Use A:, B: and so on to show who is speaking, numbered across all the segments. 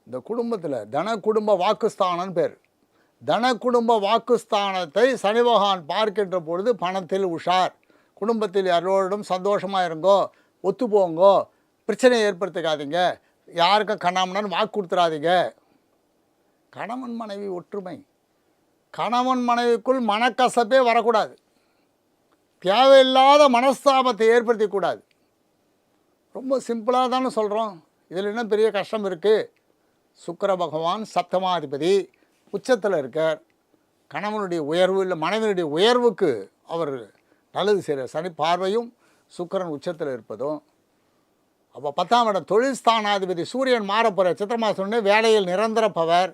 A: இந்த குடும்பத்தில் தன குடும்ப வாக்குஸ்தானம்னு பேர். தன குடும்ப வாக்குஸ்தானத்தை சனி பகவான் பார்க்கின்ற பொழுது பணத்தில் உஷார், குடும்பத்தில் யாரோடும் சந்தோஷமாக இருங்கோ, ஒத்து போங்கோ, பிரச்சனையை ஏற்படுத்திக்காதீங்க, யாருக்கும் கண்ணாமண்ணான்னு வாக்கு கொடுத்துடாதீங்க. கணவன் மனைவி ஒற்றுமை, கணவன் மனைவிக்குள் மனக்கசப்பே வரக்கூடாது, தேவையில்லாத மனஸ்தாபத்தை ஏற்படுத்திக்கூடாது. ரொம்ப சிம்பிளாக தானே சொல்கிறோம், இதில் என்ன பெரிய கஷ்டம் இருக்குது? சுக்கிர பகவான் சப்தமாதிபதி உச்சத்தில் இருக்கார். கணவனுடைய உயர்வு இல்லை மனைவியுடைய உயர்வுக்கு அவர் நல்லது செய்கிறார். சனி பார்வையும் சுக்கிரன் உச்சத்தில் இருப்பதும். அப்போ 10ஆம் இடம் தொழில் ஸ்தானாதிபதி சூரியன் மாறப்போகிற சித்திரை மாதம்னே வேலையில் நிரந்தர பவர்,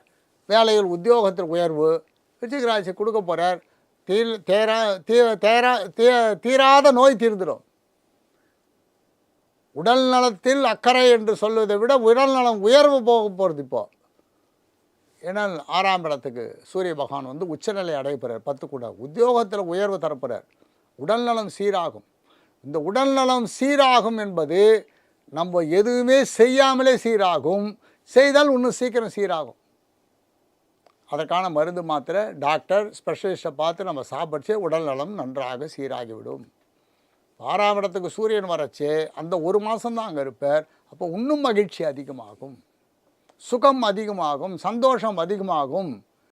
A: வேலையில் உத்தியோகத்தில் உயர்வு விருச்சிக ராசி கொடுக்க போகிறார். தீராத நோய் தீர்ந்துடும். உடல் நலத்தில் அக்கறை என்று சொல்வதை விட உடல் நலம் உயர்வு போக போகிறது. இப்போது ஏன்னா 6ஆம் இடத்துக்கு சூரிய பகவான் வந்து உச்சநிலை அடையப்படுறார். 10 கூட உத்தியோகத்தில் உயர்வு தரப்படுறார். உடல்நலம் சீராகும். இந்த உடல்நலம் சீராகும் என்பது நம்ம எதுவுமே செய்யாமலே சீராகும், செய்தால் இன்னும் சீக்கிரம் சீராகும். அதற்கான மருந்து மாத்திரை டாக்டர் ஸ்பெஷலிஸ்ட்டை பார்த்து நம்ம சாப்பிடுச்சு உடல் நலம் நன்றாக சீராகிவிடும். 6ஆம் இடத்துக்கு சூரியன் வரச்சு அந்த ஒரு மாதம்தான் அங்கே இருப்பார். அப்போ இன்னும் மகிழ்ச்சி அதிகமாகும், சுகம் அதிகமாகும், சந்தோஷம் அதிகமாகும்.